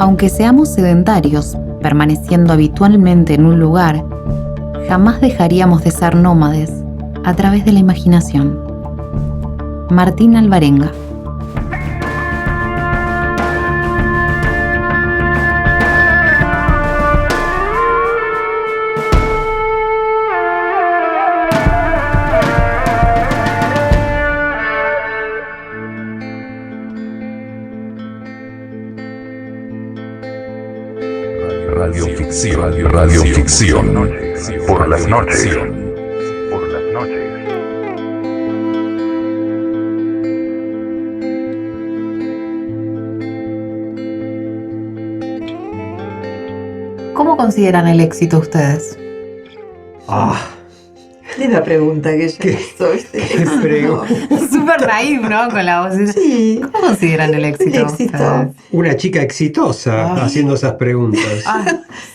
Aunque seamos sedentarios, permaneciendo habitualmente en un lugar, jamás dejaríamos de ser nómades a través de la imaginación. Martín Alvarenga. Radioficción por las noches. ¿Cómo consideran el éxito ustedes? Linda pregunta que yo hizo, ¿viste? Qué pregunta. Súper naif, ¿no? Con la voz. Sí. ¿Cómo consideran el éxito? El éxito. Una chica exitosa haciendo esas preguntas.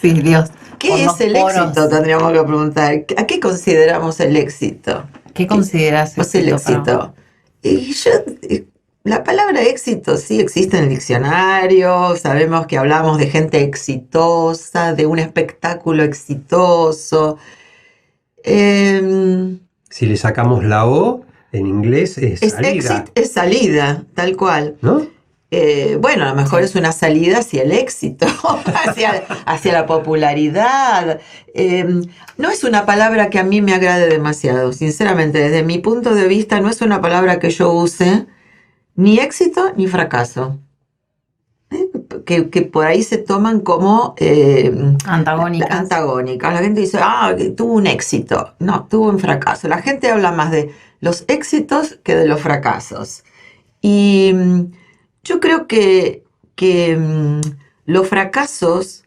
Sí, Dios. ¿Qué es el éxito? Tendríamos que preguntar. ¿A qué consideramos el éxito? ¿Qué consideras el éxito? La palabra éxito sí existe en el diccionario. Sabemos que hablamos de gente exitosa, de un espectáculo exitoso. Si le sacamos la O, en inglés es salida. Es salida, tal cual. ¿No? Bueno, a lo mejor es una salida hacia el éxito, hacia la popularidad. No es una palabra que a mí me agrade demasiado, sinceramente. Desde mi punto de vista, no es una palabra que yo use ni éxito ni fracaso. Que por ahí se toman como antagónicas. La gente dice, tuvo un éxito. No, tuvo un fracaso. La gente habla más de los éxitos que de los fracasos. Y yo creo que los fracasos,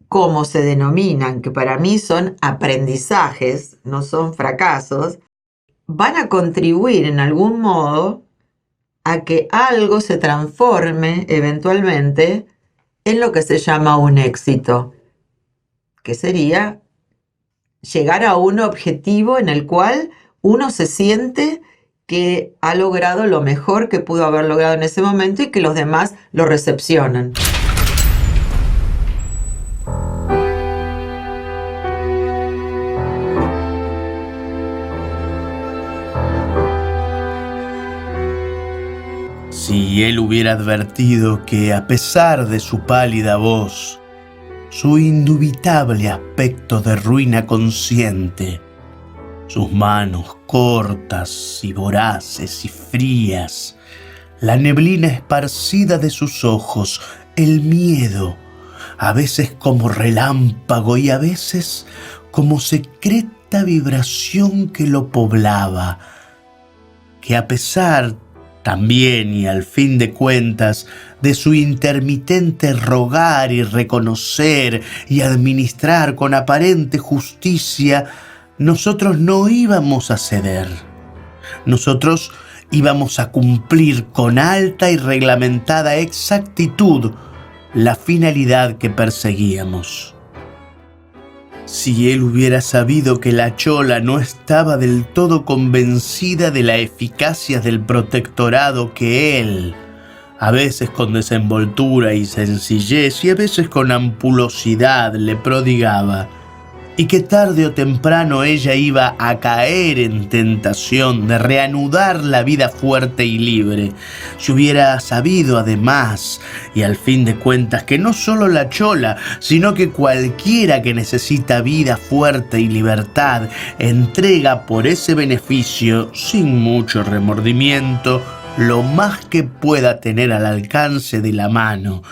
como se denominan, que para mí son aprendizajes, no son fracasos, van a contribuir en algún modo a que algo se transforme eventualmente en lo que se llama un éxito, que sería llegar a un objetivo en el cual uno se siente que ha logrado lo mejor que pudo haber logrado en ese momento y que los demás lo recepcionan. Si él hubiera advertido que, a pesar de su pálida voz, su indubitable aspecto de ruina consciente, sus manos cortas y voraces y frías, la neblina esparcida de sus ojos, el miedo, a veces como relámpago y a veces como secreta vibración que lo poblaba, que a pesar también y al fin de cuentas de su intermitente rogar y reconocer y administrar con aparente justicia, nosotros no íbamos a ceder. Nosotros íbamos a cumplir con alta y reglamentada exactitud la finalidad que perseguíamos. Si él hubiera sabido que la chola no estaba del todo convencida de la eficacia del protectorado que él, a veces con desenvoltura y sencillez y a veces con ampulosidad, le prodigaba, y que tarde o temprano ella iba a caer en tentación de reanudar la vida fuerte y libre, si hubiera sabido además, y al fin de cuentas, que no solo la chola, sino que cualquiera que necesita vida fuerte y libertad, entrega por ese beneficio, sin mucho remordimiento, lo más que pueda tener al alcance de la mano.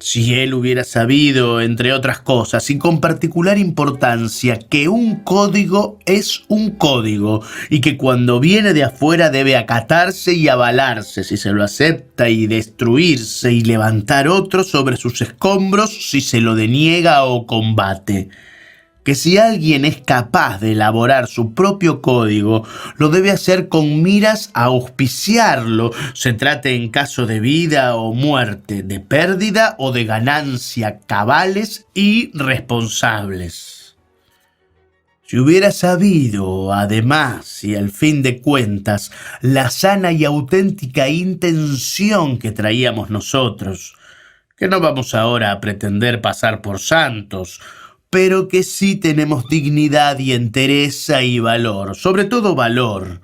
Si él hubiera sabido, entre otras cosas, y con particular importancia, que un código es un código y que cuando viene de afuera debe acatarse y avalarse si se lo acepta y destruirse y levantar otro sobre sus escombros si se lo deniega o combate. Que si alguien es capaz de elaborar su propio código, lo debe hacer con miras a auspiciarlo, se trate en caso de vida o muerte, de pérdida o de ganancia, cabales y responsables. Si hubiera sabido, además, y al fin de cuentas, la sana y auténtica intención que traíamos nosotros, que no vamos ahora a pretender pasar por santos, pero que sí tenemos dignidad y entereza y valor, sobre todo valor,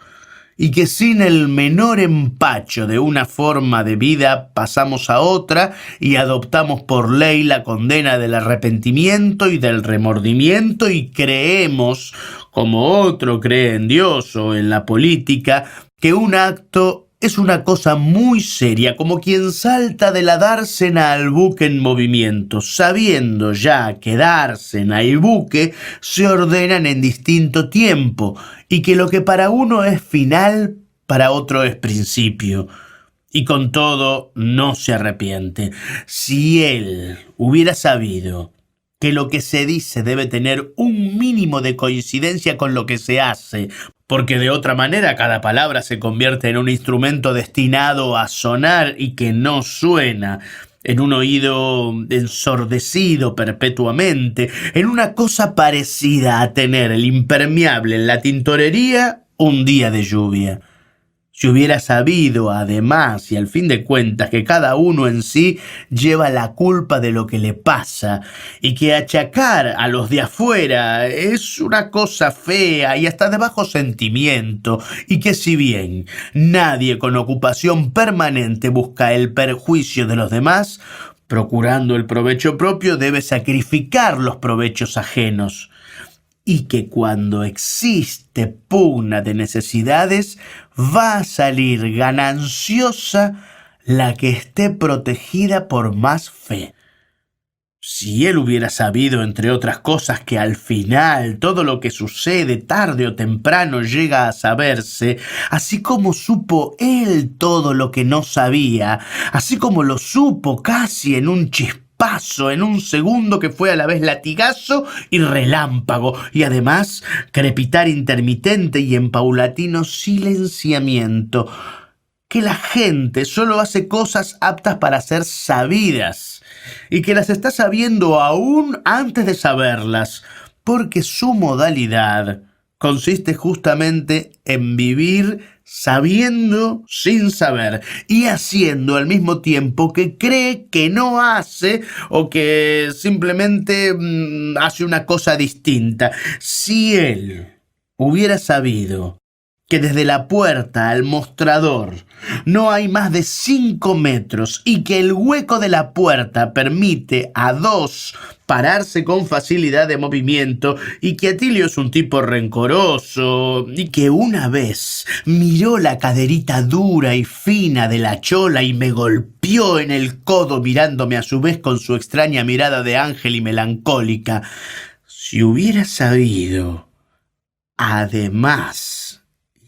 y que sin el menor empacho de una forma de vida pasamos a otra y adoptamos por ley la condena del arrepentimiento y del remordimiento y creemos, como otro cree en Dios o en la política, que un acto es una cosa muy seria, como quien salta de la dársena al buque en movimiento, sabiendo ya que dársena y buque se ordenan en distinto tiempo, y que lo que para uno es final, para otro es principio. Y con todo no se arrepiente. Si él hubiera sabido que lo que se dice debe tener un mínimo de coincidencia con lo que se hace, porque de otra manera cada palabra se convierte en un instrumento destinado a sonar y que no suena, en un oído ensordecido perpetuamente, en una cosa parecida a tener el impermeable en la tintorería un día de lluvia. Si hubiera sabido, además, y al fin de cuentas, que cada uno en sí lleva la culpa de lo que le pasa, y que achacar a los de afuera es una cosa fea y hasta de bajo sentimiento, y que si bien nadie con ocupación permanente busca el perjuicio de los demás, procurando el provecho propio debe sacrificar los provechos ajenos. Y que cuando existe pugna de necesidades, va a salir gananciosa la que esté protegida por más fe. Si él hubiera sabido, entre otras cosas, que al final todo lo que sucede tarde o temprano llega a saberse, así como supo él todo lo que no sabía, así como lo supo casi en un chispazo, en un segundo que fue a la vez latigazo y relámpago, y además crepitar intermitente y en paulatino silenciamiento, que la gente solo hace cosas aptas para ser sabidas, y que las está sabiendo aún antes de saberlas, porque su modalidad consiste justamente en vivir sabiendo sin saber y haciendo al mismo tiempo que cree que no hace o que simplemente hace una cosa distinta. Si él hubiera sabido que desde la puerta al mostrador no hay más de 5 metros y que el hueco de la puerta permite a 2 pararse con facilidad de movimiento y que Atilio es un tipo rencoroso y que una vez miró la caderita dura y fina de la chola y me golpeó en el codo mirándome a su vez con su extraña mirada de ángel y melancólica, si hubiera sabido, además,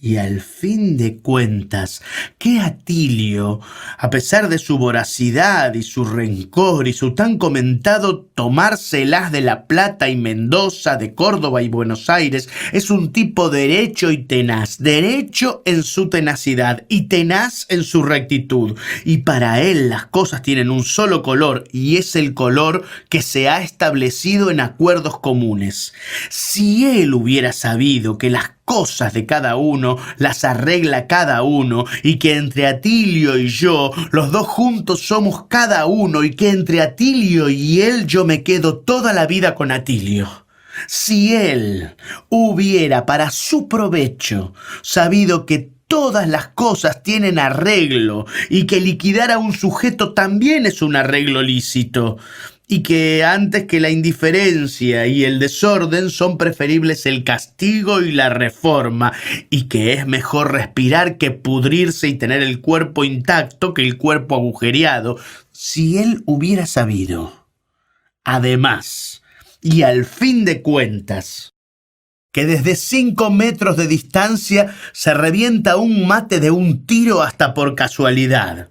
y al fin de cuentas, que Atilio, a pesar de su voracidad y su rencor y su tan comentado tomárselas de La Plata y Mendoza, de Córdoba y Buenos Aires, es un tipo derecho y tenaz, derecho en su tenacidad y tenaz en su rectitud. Y para él las cosas tienen un solo color y es el color que se ha establecido en acuerdos comunes. Si él hubiera sabido que las cosas de cada uno las arregla cada uno y que entre Atilio y yo los dos juntos somos cada uno y que entre Atilio y él yo me quedo toda la vida con Atilio. Si él hubiera para su provecho sabido que todas las cosas tienen arreglo y que liquidar a un sujeto también es un arreglo lícito, y que antes que la indiferencia y el desorden son preferibles el castigo y la reforma, y que es mejor respirar que pudrirse y tener el cuerpo intacto que el cuerpo agujereado. Si él hubiera sabido, además, y al fin de cuentas, que desde 5 metros de distancia se revienta un mate de un tiro hasta por casualidad,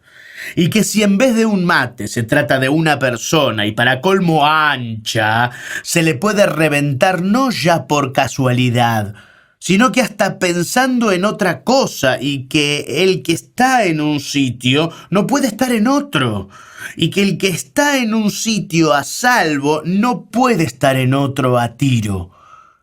y que si en vez de un mate se trata de una persona y para colmo ancha, se le puede reventar no ya por casualidad, sino que hasta pensando en otra cosa, y que el que está en un sitio no puede estar en otro, y que el que está en un sitio a salvo no puede estar en otro a tiro.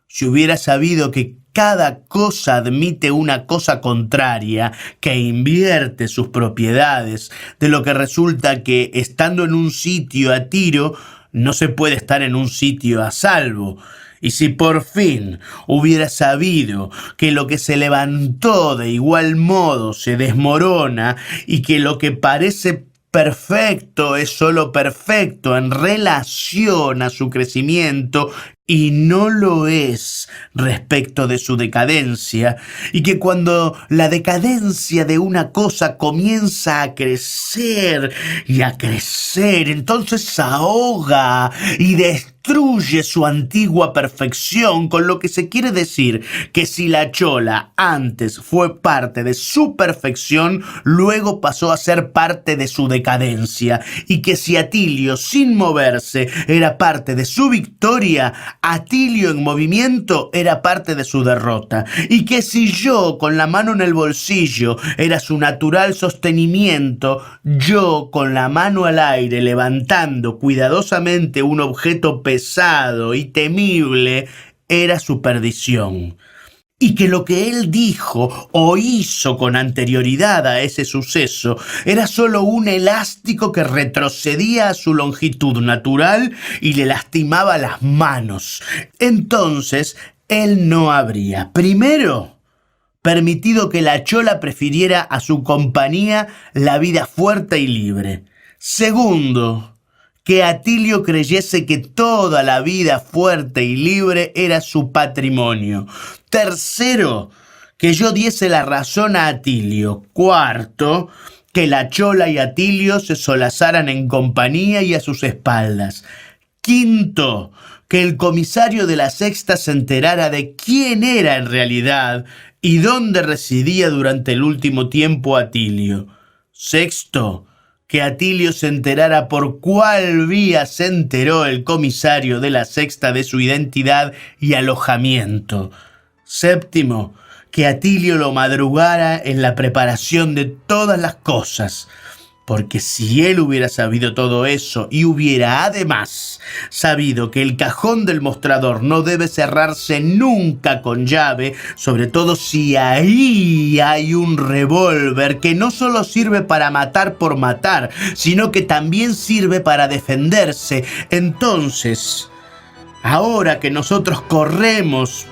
Si hubiera sabido que cada cosa admite una cosa contraria que invierte sus propiedades, de lo que resulta que, estando en un sitio a tiro, no se puede estar en un sitio a salvo. Y si por fin hubiera sabido que lo que se levantó de igual modo se desmorona y que lo que parece perfecto es solo perfecto en relación a su crecimiento y no lo es respecto de su decadencia, y que cuando la decadencia de una cosa comienza a crecer y a crecer, entonces ahoga y destruye su antigua perfección, con lo que se quiere decir que si la chola antes fue parte de su perfección, luego pasó a ser parte de su decadencia, y que si Atilio sin moverse era parte de su victoria, Atilio en movimiento era parte de su derrota, y que si yo con la mano en el bolsillo era su natural sostenimiento, yo con la mano al aire levantando cuidadosamente un objeto pesado y temible era su perdición. Y que lo que él dijo o hizo con anterioridad a ese suceso era solo un elástico que retrocedía a su longitud natural y le lastimaba las manos. Entonces, él no habría, primero, permitido que la chola prefiriera a su compañía la vida fuerte y libre. Segundo, que Atilio creyese que toda la vida fuerte y libre era su patrimonio. Tercero, que yo diese la razón a Atilio. Cuarto, que la chola y Atilio se solazaran en compañía y a sus espaldas. Quinto, que el comisario de la Sexta se enterara de quién era en realidad y dónde residía durante el último tiempo Atilio. Sexto, que Atilio se enterara por cuál vía se enteró el comisario de la Sexta de su identidad y alojamiento. Séptimo, que Atilio lo madrugara en la preparación de todas las cosas, porque si él hubiera sabido todo eso y hubiera además sabido que el cajón del mostrador no debe cerrarse nunca con llave, sobre todo si ahí hay un revólver que no solo sirve para matar por matar, sino que también sirve para defenderse, entonces, ahora que nosotros corremos,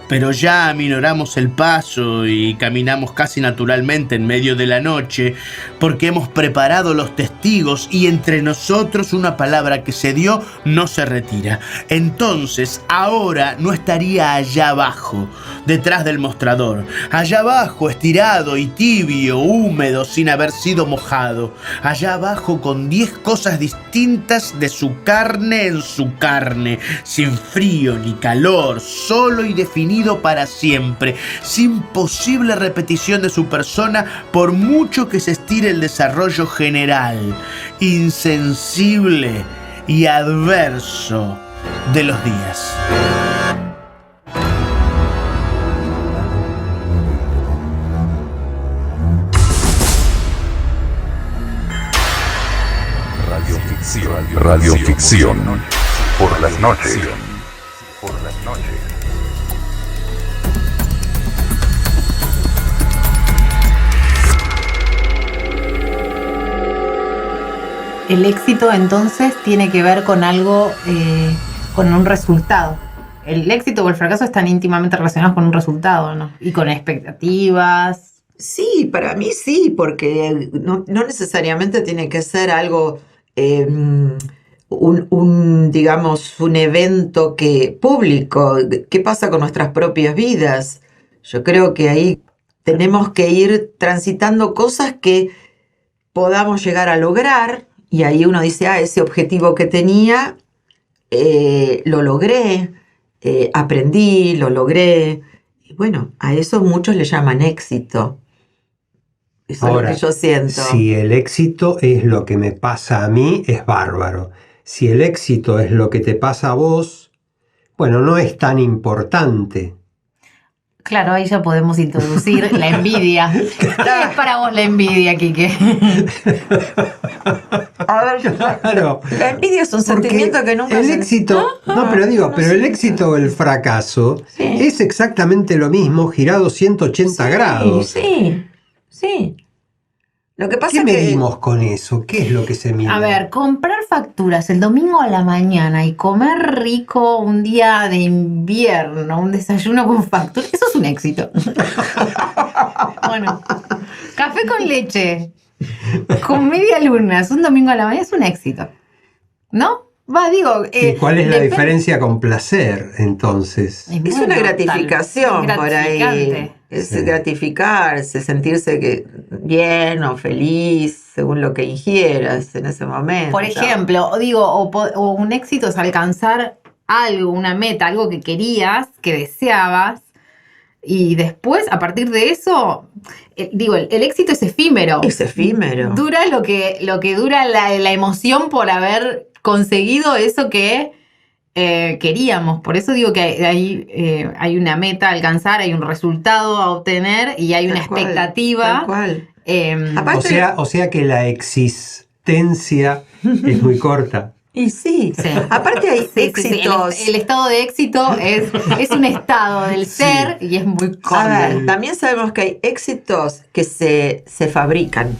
pero ya aminoramos el paso y caminamos casi naturalmente en medio de la noche, porque hemos preparado los testigos y entre nosotros una palabra que se dio no se retira. Entonces, ahora no estaría allá abajo, detrás del mostrador, allá abajo estirado y tibio, húmedo, sin haber sido mojado, allá abajo con 10 cosas distintas de su carne en su carne, sin frío ni calor, solo y definido para siempre, sin posible repetición de su persona por mucho que se estire el desarrollo general, insensible y adverso de los días. Radioficción por las noches. El éxito entonces tiene que ver con algo, con un resultado. El éxito o el fracaso están íntimamente relacionados con un resultado, ¿no? Y con expectativas. Sí, para mí sí, porque no necesariamente tiene que ser algo, digamos, un evento público. ¿Qué pasa con nuestras propias vidas? Yo creo que ahí tenemos que ir transitando cosas que podamos llegar a lograr. Y ahí uno dice, ese objetivo que tenía, lo logré, aprendí, lo logré. Y bueno, a eso muchos le llaman éxito. Eso Ahora, es lo que yo siento. Si el éxito es lo que me pasa a mí, es bárbaro. Si el éxito es lo que te pasa a vos, bueno, no es tan importante. Claro, ahí ya podemos introducir la envidia. ¿Qué es para vos la envidia, Quique? A ver, Claro. la envidia es un Porque sentimiento que nunca el se... éxito, no, pero digo, pero el éxito o el fracaso Sí. es exactamente lo mismo girado 180 grados. Sí. Lo que pasa ¿Qué es que... medimos con eso? ¿Qué es lo que se mide? A ver, comprar facturas el domingo a la mañana y comer rico un día de invierno, un desayuno con facturas, eso es un éxito. Bueno, café con leche, con media luna, es un domingo a la mañana, es un éxito. ¿No? Digo. ¿Y cuál es la depende- diferencia con placer, entonces? Es Bueno, una gratificación es por ahí. gratificante. Es Sí. gratificarse, sentirse bien o feliz, según lo que ingieras en ese momento. Por ejemplo, o un éxito es alcanzar algo, una meta, algo que querías, que deseabas, y después, a partir de eso, el éxito es efímero. Es efímero. Dura lo que dura la emoción por haber conseguido eso que queríamos. Por eso digo que hay una meta a alcanzar, hay un resultado a obtener y hay una Tal cual, expectativa. tal cual. Aparte- O sea que la existencia es muy corta. Y sí. Sí. Aparte hay Sí. éxitos. El estado de éxito es un estado del ser y es muy corto. A ver, también sabemos que hay éxitos que se fabrican.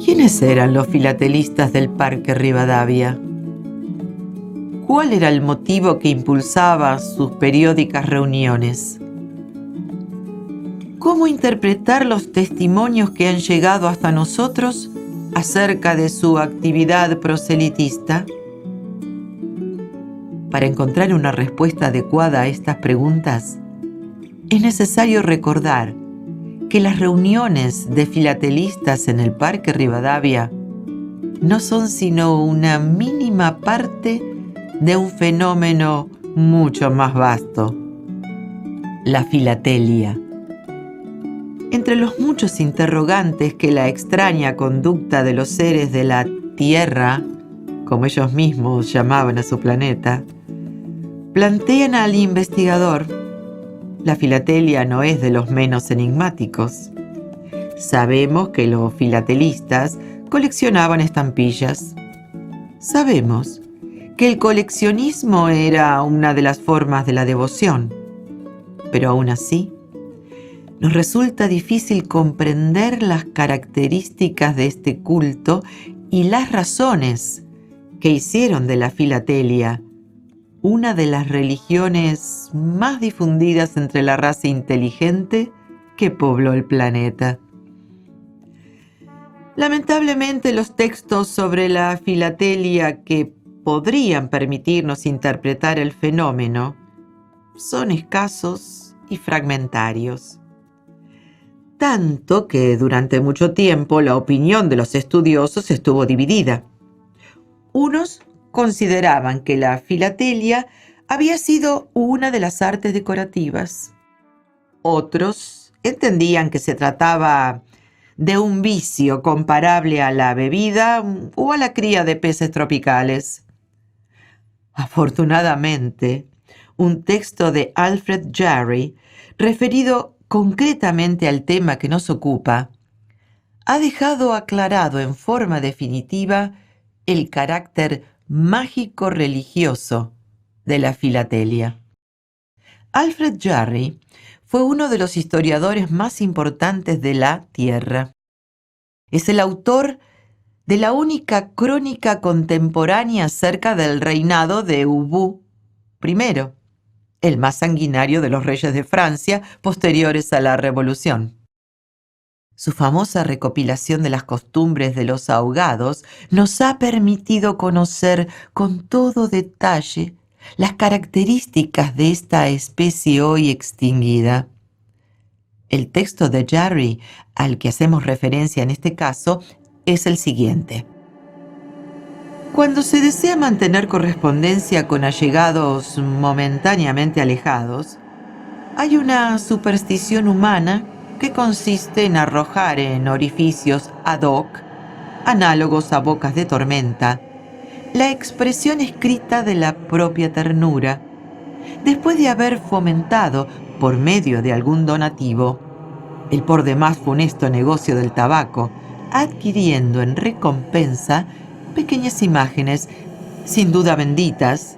¿Quiénes eran los filatelistas del Parque Rivadavia? ¿Cuál era el motivo que impulsaba sus periódicas reuniones? ¿Cómo interpretar los testimonios que han llegado hasta nosotros acerca de su actividad proselitista? Para encontrar una respuesta adecuada a estas preguntas, es necesario recordar que las reuniones de filatelistas en el Parque Rivadavia no son sino una mínima parte de un fenómeno mucho más vasto: la filatelia. Entre los muchos interrogantes que la extraña conducta de los seres de la Tierra, como ellos mismos llamaban a su planeta, plantean al investigador, la filatelia no es de los menos enigmáticos. Sabemos que los filatelistas coleccionaban estampillas. Sabemos que el coleccionismo era una de las formas de la devoción. Pero aún así, nos resulta difícil comprender las características de este culto y las razones que hicieron de la filatelia una de las religiones más difundidas entre la raza inteligente que pobló el planeta. Lamentablemente, los textos sobre la filatelia que podrían permitirnos interpretar el fenómeno son escasos y fragmentarios. Tanto que durante mucho tiempo la opinión de los estudiosos estuvo dividida. Unos consideraban que la filatelia había sido una de las artes decorativas. Otros entendían que se trataba de un vicio comparable a la bebida o a la cría de peces tropicales. Afortunadamente, un texto de Alfred Jarry, referido concretamente al tema que nos ocupa, ha dejado aclarado en forma definitiva el carácter mágico-religioso de la filatelia. Alfred Jarry fue uno de los historiadores más importantes de la Tierra. Es el autor de la única crónica contemporánea acerca del reinado de Wu I, el más sanguinario de los reyes de Francia posteriores a la Revolución. Su famosa recopilación de las costumbres de los ahogados nos ha permitido conocer con todo detalle las características de esta especie hoy extinguida. El texto de Jarry, al que hacemos referencia en este caso, es el siguiente. Cuando se desea mantener correspondencia con allegados momentáneamente alejados, hay una superstición humana que consiste en arrojar en orificios ad hoc, análogos a bocas de tormenta, la expresión escrita de la propia ternura, después de haber fomentado, por medio de algún donativo, el por demás funesto negocio del tabaco, adquiriendo en recompensa pequeñas imágenes, sin duda benditas,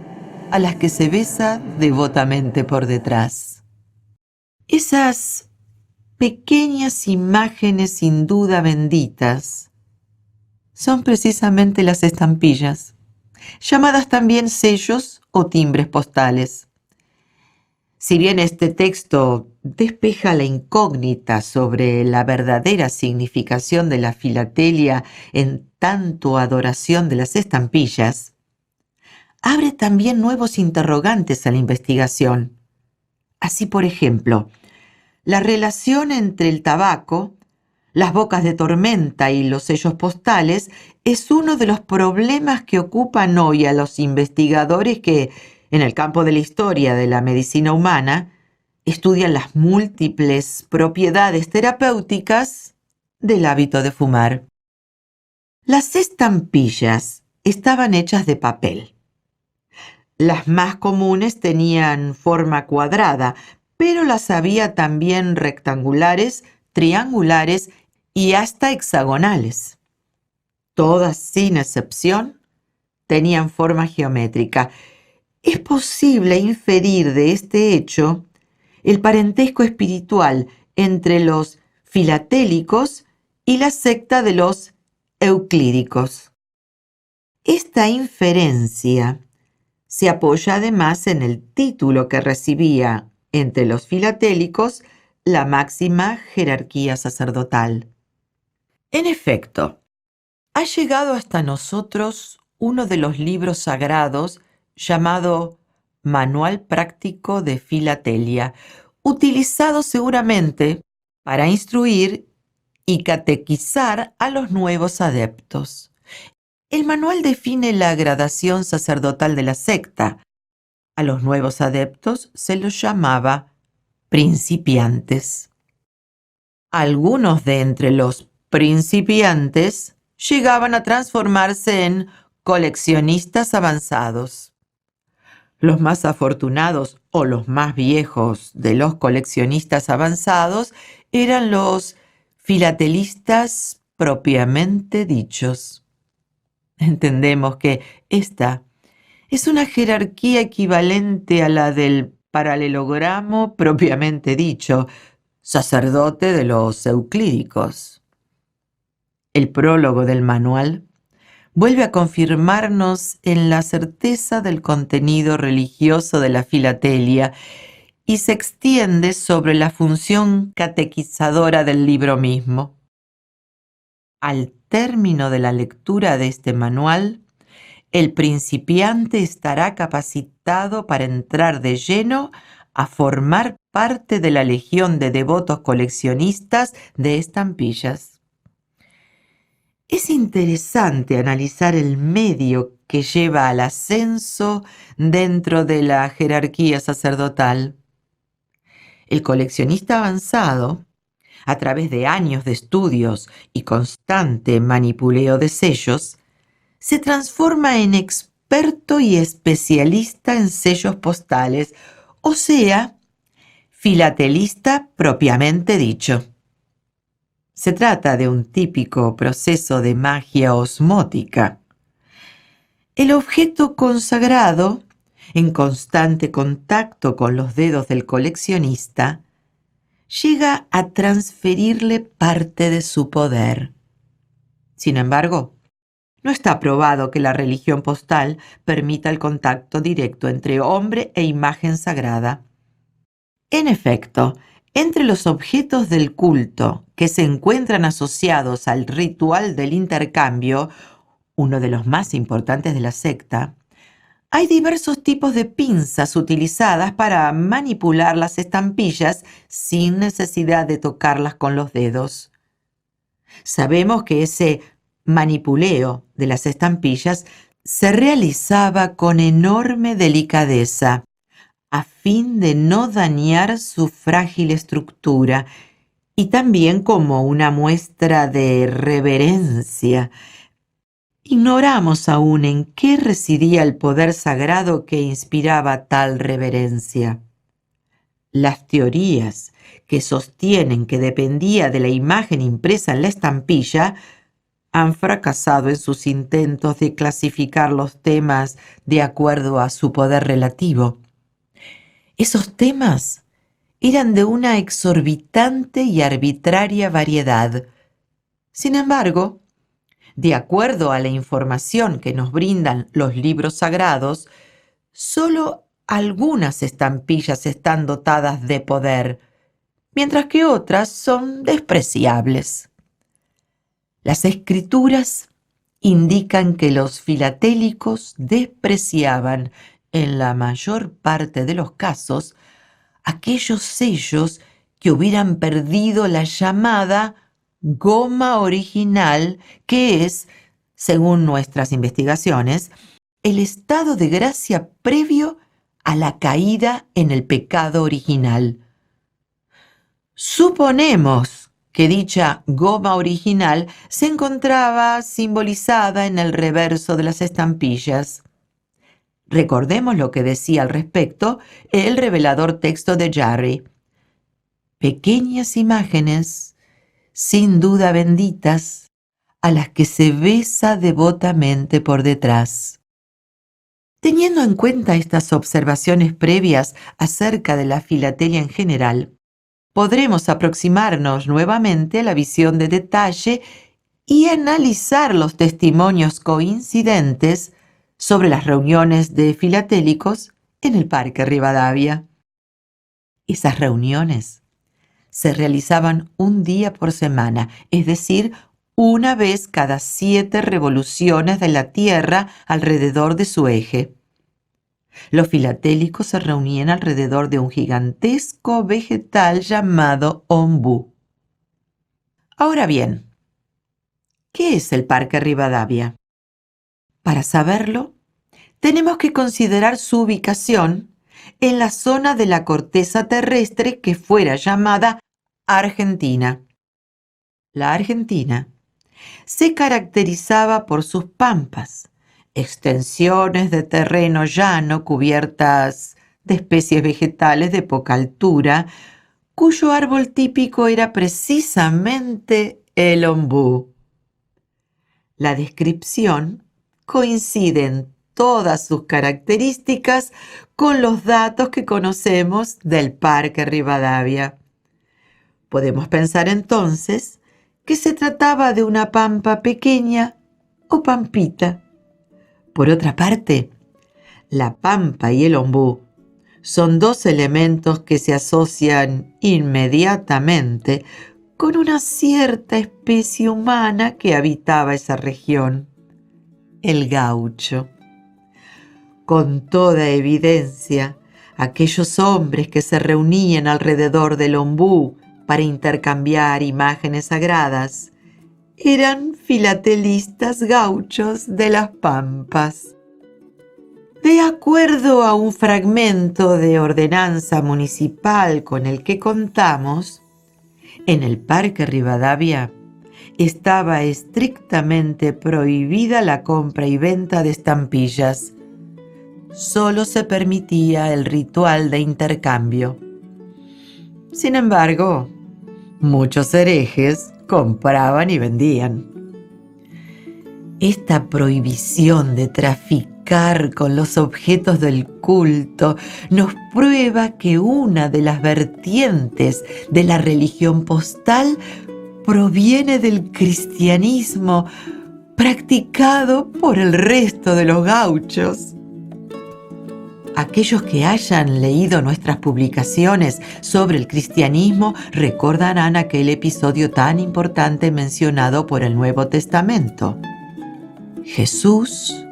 a las que se besa devotamente por detrás. Esas pequeñas imágenes sin duda benditas son precisamente las estampillas, llamadas también sellos o timbres postales. Si bien este texto despeja la incógnita sobre la verdadera significación de la filatelia en tanto adoración de las estampillas, abre también nuevos interrogantes a la investigación. Así, por ejemplo, la relación entre el tabaco, las bocas de tormenta y los sellos postales es uno de los problemas que ocupan hoy a los investigadores que, en el campo de la historia de la medicina humana, estudian las múltiples propiedades terapéuticas del hábito de fumar. Las estampillas estaban hechas de papel. Las más comunes tenían forma cuadrada, pero las había también rectangulares, triangulares y hasta hexagonales. Todas, sin excepción, tenían forma geométrica. Es posible inferir de este hecho el parentesco espiritual entre los filatélicos y la secta de los euclídicos. Esta inferencia se apoya además en el título que recibía entre los filatélicos la máxima jerarquía sacerdotal. En efecto, ha llegado hasta nosotros uno de los libros sagrados llamado Manual Práctico de Filatelia, utilizado seguramente para instruir y catequizar a los nuevos adeptos. El manual define la gradación sacerdotal de la secta. A los nuevos adeptos se los llamaba principiantes. Algunos de entre los principiantes llegaban a transformarse en coleccionistas avanzados. Los más afortunados o los más viejos de los coleccionistas avanzados eran los filatelistas propiamente dichos. Entendemos que esta es una jerarquía equivalente a la del paralelogramo propiamente dicho, sacerdote de los euclídicos. El prólogo del manual vuelve a confirmarnos en la certeza del contenido religioso de la filatelia y se extiende sobre la función catequizadora del libro mismo. Al término de la lectura de este manual, el principiante estará capacitado para entrar de lleno a formar parte de la legión de devotos coleccionistas de estampillas. Es interesante analizar el medio que lleva al ascenso dentro de la jerarquía sacerdotal. El coleccionista avanzado, a través de años de estudios y constante manipuleo de sellos, se transforma en experto y especialista en sellos postales, o sea, filatelista propiamente dicho. Se trata de un típico proceso de magia osmótica. El objeto consagrado, en constante contacto con los dedos del coleccionista, llega a transferirle parte de su poder. Sin embargo, no está probado que la religión postal permita el contacto directo entre hombre e imagen sagrada. En efecto, entre los objetos del culto que se encuentran asociados al ritual del intercambio, uno de los más importantes de la secta, hay diversos tipos de pinzas utilizadas para manipular las estampillas sin necesidad de tocarlas con los dedos. Sabemos que ese manipuleo de las estampillas se realizaba con enorme delicadeza, a fin de no dañar su frágil estructura, y también como una muestra de reverencia. ignoramos aún en qué residía el poder sagrado que inspiraba tal reverencia. Las teorías que sostienen que dependía de la imagen impresa en la estampilla han fracasado en sus intentos de clasificar los temas de acuerdo a su poder relativo. Esos temas eran de una exorbitante y arbitraria variedad. Sin embargo, de acuerdo a la información que nos brindan los libros sagrados, solo algunas estampillas están dotadas de poder, mientras que otras son despreciables. Las escrituras indican que los filatélicos despreciaban, en la mayor parte de los casos, aquellos sellos que hubieran perdido la llamada goma original, que es, según nuestras investigaciones, el estado de gracia previo a la caída en el pecado original. Suponemos que dicha goma original se encontraba simbolizada en el reverso de las estampillas. Recordemos lo que decía al respecto el revelador texto de Jarry. Pequeñas imágenes, sin duda benditas, a las que se besa devotamente por detrás. Teniendo en cuenta estas observaciones previas acerca de la filatelia en general, podremos aproximarnos nuevamente a la visión de detalle y analizar los testimonios coincidentes sobre las reuniones de filatélicos en el Parque Rivadavia. Esas reuniones se realizaban un día por semana, es decir, una vez cada 7 revoluciones de la Tierra alrededor de su eje. Los filatélicos se reunían alrededor de un gigantesco vegetal llamado ombú. Ahora bien, ¿qué es el Parque Rivadavia? Para saberlo, tenemos que considerar su ubicación en la zona de la corteza terrestre que fuera llamada Argentina. La Argentina se caracterizaba por sus pampas, extensiones de terreno llano cubiertas de especies vegetales de poca altura, cuyo árbol típico era precisamente el ombú. La descripción coincide en todas sus características con los datos que conocemos del Parque Rivadavia. Podemos pensar entonces que se trataba de una pampa pequeña o pampita. Por otra parte, la pampa y el ombú son 2 elementos que se asocian inmediatamente con una cierta especie humana que habitaba esa región, el gaucho. Con toda evidencia, aquellos hombres que se reunían alrededor del ombú para intercambiar imágenes sagradas eran filatelistas gauchos de las pampas. De acuerdo a un fragmento de ordenanza municipal con el que contamos, en el Parque Rivadavia estaba estrictamente prohibida la compra y venta de estampillas. Solo se permitía el ritual de intercambio. Sin embargo, muchos herejes compraban y vendían. Esta prohibición de traficar con los objetos del culto nos prueba que una de las vertientes de la religión postal proviene del cristianismo practicado por el resto de los gauchos. Aquellos que hayan leído nuestras publicaciones sobre el cristianismo recordarán aquel episodio tan importante mencionado por el Nuevo Testamento. Jesús,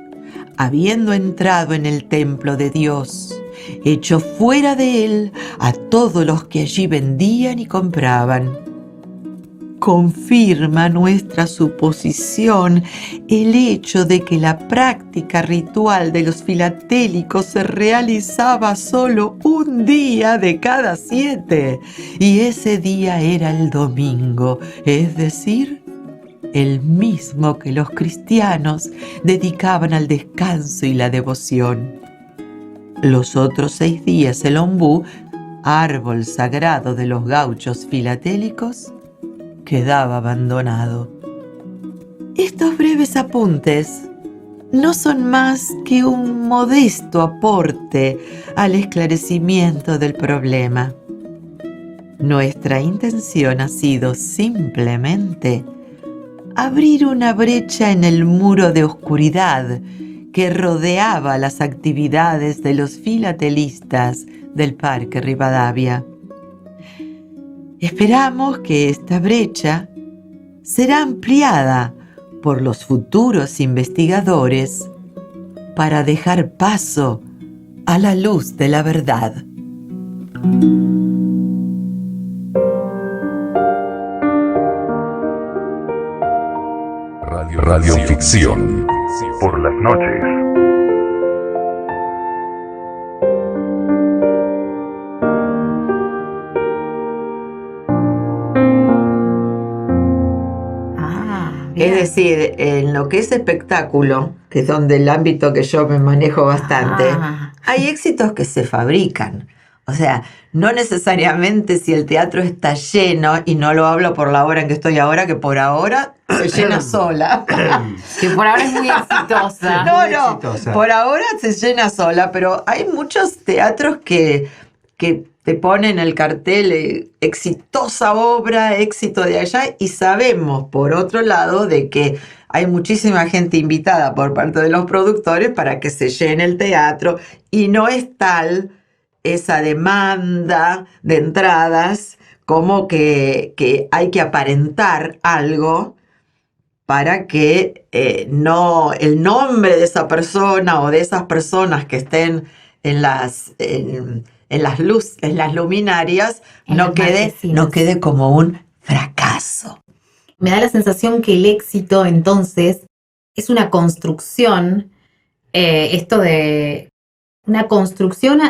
habiendo entrado en el templo de Dios, echó fuera de él a todos los que allí vendían y compraban. Confirma nuestra suposición el hecho de que la práctica ritual de los filatélicos se realizaba solo un día de cada 7, y ese día era el domingo, es decir, el mismo que los cristianos dedicaban al descanso y la devoción. Los otros 6 días el ombú, árbol sagrado de los gauchos filatélicos, quedaba abandonado. Estos breves apuntes no son más que un modesto aporte al esclarecimiento del problema. Nuestra intención ha sido simplemente abrir una brecha en el muro de oscuridad que rodeaba las actividades de los filatelistas del Parque Rivadavia. Esperamos que esta brecha será ampliada por los futuros investigadores para dejar paso a la luz de la verdad. Radioficción por las noches. Es decir, en lo que es espectáculo, que es donde el ámbito que yo me manejo bastante, hay éxitos que se fabrican. O sea, no necesariamente si el teatro está lleno, y no lo hablo por la hora en que estoy ahora, que por ahora se llena sola. Que por ahora es muy exitosa. No, por ahora se llena sola, pero hay muchos teatros que te ponen el cartel exitosa obra, éxito de allá, y sabemos, por otro lado, de que hay muchísima gente invitada por parte de los productores para que se llene el teatro, y no es tal esa demanda de entradas como que hay que aparentar algo para que no el nombre de esa persona o de esas personas que estén en las luminarias no quede como un fracaso. Me da la sensación que el éxito, entonces, es una construcción, esto de una construcción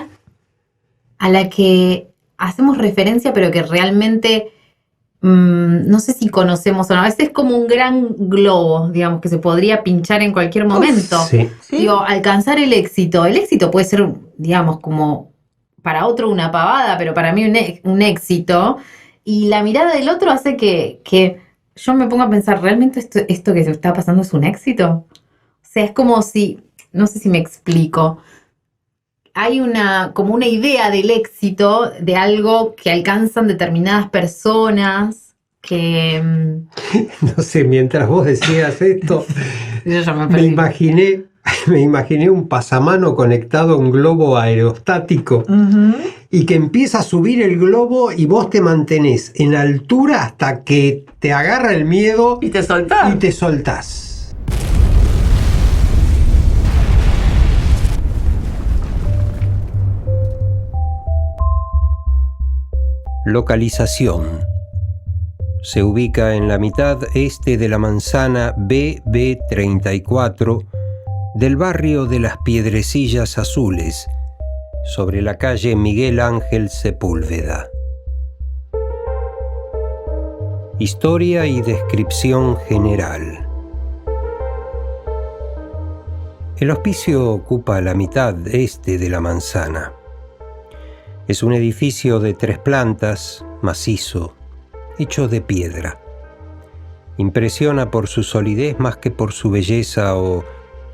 a la que hacemos referencia, pero que realmente no sé si conocemos o no. A veces es como un gran globo, digamos, que se podría pinchar en cualquier momento. Sí. Digo, alcanzar el éxito. El éxito puede ser, digamos, como para otro una pavada, pero para mí un éxito. Y la mirada del otro hace que yo me ponga a pensar, ¿realmente esto que se está pasando es un éxito? O sea, es como si, no sé si me explico, hay como una idea del éxito, de algo que alcanzan determinadas personas, que... No sé, mientras vos decías esto, Yo ya me imaginé un pasamano conectado a un globo aerostático y que empieza a subir el globo y vos te mantenés en altura hasta que te agarra el miedo Y te soltás. Localización. Se ubica en la mitad este de la manzana BB34 del barrio de las Piedrecillas Azules, sobre la calle Miguel Ángel Sepúlveda. Historia y descripción general. El hospicio ocupa la mitad este de la manzana. Es un edificio de 3 plantas, macizo, hecho de piedra. Impresiona por su solidez más que por su belleza o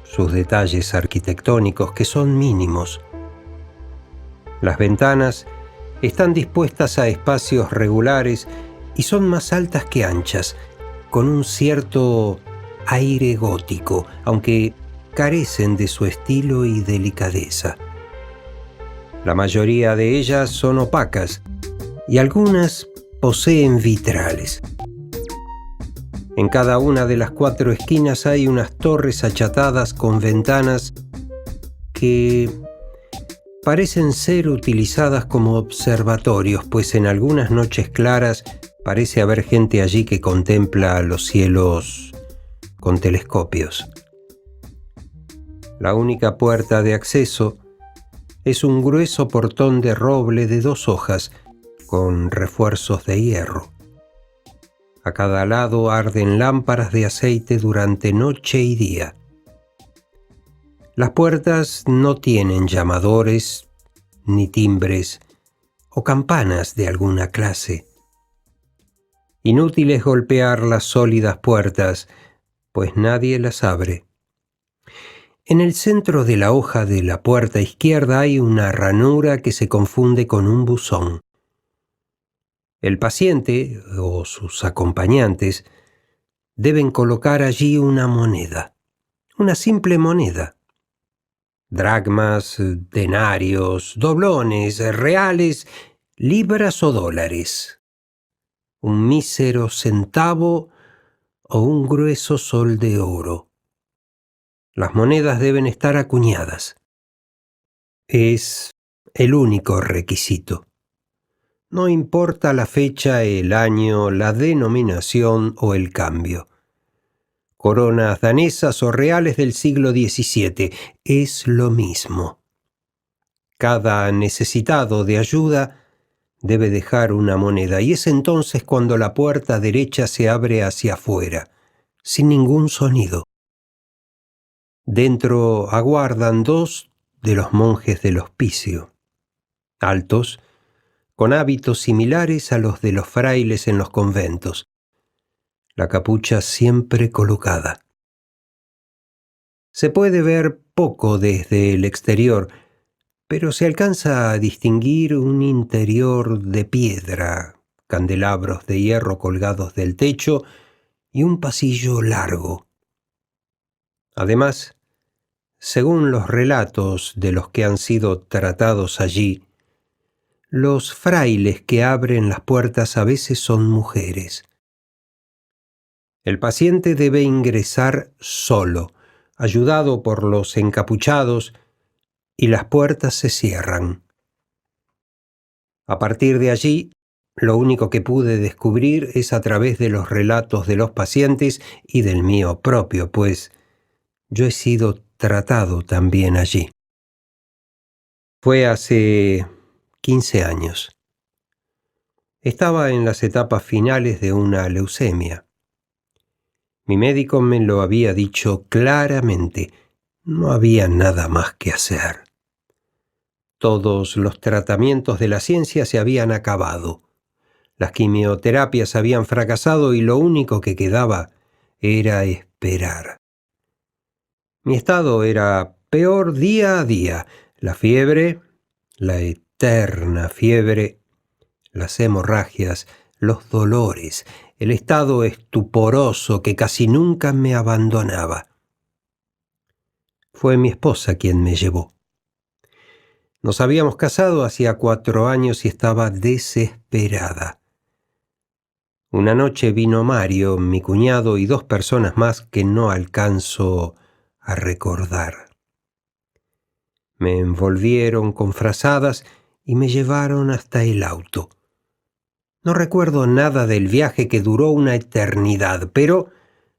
sus detalles arquitectónicos, que son mínimos. Las ventanas están dispuestas a espacios regulares y son más altas que anchas, con un cierto aire gótico, aunque carecen de su estilo y delicadeza. La mayoría de ellas son opacas y algunas poseen vitrales. En cada una de las 4 esquinas hay unas torres achatadas con ventanas que parecen ser utilizadas como observatorios, pues en algunas noches claras parece haber gente allí que contempla los cielos con telescopios. La única puerta de acceso es un grueso portón de roble de 2 hojas con refuerzos de hierro. A cada lado arden lámparas de aceite durante noche y día. Las puertas no tienen llamadores, ni timbres, o campanas de alguna clase. Inútil es golpear las sólidas puertas, pues nadie las abre. En el centro de la hoja de la puerta izquierda hay una ranura que se confunde con un buzón. El paciente o sus acompañantes deben colocar allí una moneda, una simple moneda. Dracmas, denarios, doblones, reales, libras o dólares. Un mísero centavo o un grueso sol de oro. Las monedas deben estar acuñadas. Es el único requisito. No importa la fecha, el año, la denominación o el cambio. Coronas danesas o reales del siglo XVII, es lo mismo. Cada necesitado de ayuda debe dejar una moneda, y es entonces cuando la puerta derecha se abre hacia afuera, sin ningún sonido. Dentro aguardan 2 de los monjes del hospicio, altos, con hábitos similares a los de los frailes en los conventos, la capucha siempre colocada. Se puede ver poco desde el exterior, pero se alcanza a distinguir un interior de piedra, candelabros de hierro colgados del techo y un pasillo largo. Además, según los relatos de los que han sido tratados allí, los frailes que abren las puertas a veces son mujeres. El paciente debe ingresar solo, ayudado por los encapuchados, y las puertas se cierran. A partir de allí, lo único que pude descubrir es a través de los relatos de los pacientes y del mío propio, pues yo he sido tratado también allí. Fue hace 15 años. Estaba en las etapas finales de una leucemia. Mi médico me lo había dicho claramente. No había nada más que hacer. Todos los tratamientos de la ciencia se habían acabado. Las quimioterapias habían fracasado y lo único que quedaba era esperar. Mi estado era peor día a día. La fiebre, la eterna fiebre, las hemorragias, los dolores, el estado estuporoso que casi nunca me abandonaba. Fue mi esposa quien me llevó. Nos habíamos casado hacía 4 años y estaba desesperada. Una noche vino Mario, mi cuñado, y 2 personas más que no alcanzo a recordar. Me envolvieron con frazadas y me llevaron hasta el auto. No recuerdo nada del viaje, que duró una eternidad, pero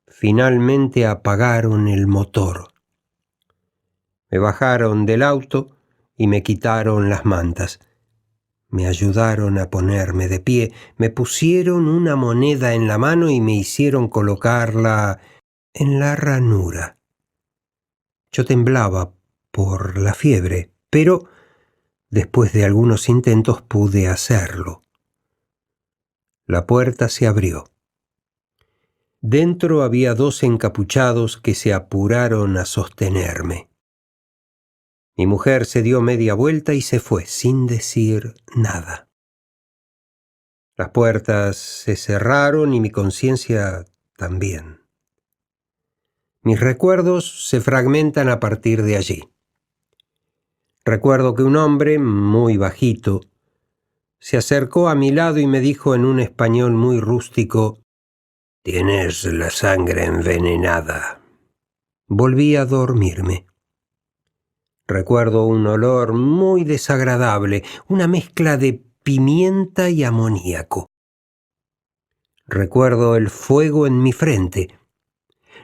finalmente apagaron el motor. Me bajaron del auto y me quitaron las mantas. Me ayudaron a ponerme de pie, me pusieron una moneda en la mano y me hicieron colocarla en la ranura. Yo temblaba por la fiebre, pero después de algunos intentos pude hacerlo. La puerta se abrió. Dentro había 2 encapuchados que se apuraron a sostenerme. Mi mujer se dio media vuelta y se fue sin decir nada. Las puertas se cerraron y mi conciencia también. Mis recuerdos se fragmentan a partir de allí. Recuerdo que un hombre, muy bajito, se acercó a mi lado y me dijo en un español muy rústico: «Tienes la sangre envenenada». Volví a dormirme. Recuerdo un olor muy desagradable, una mezcla de pimienta y amoníaco. Recuerdo el fuego en mi frente.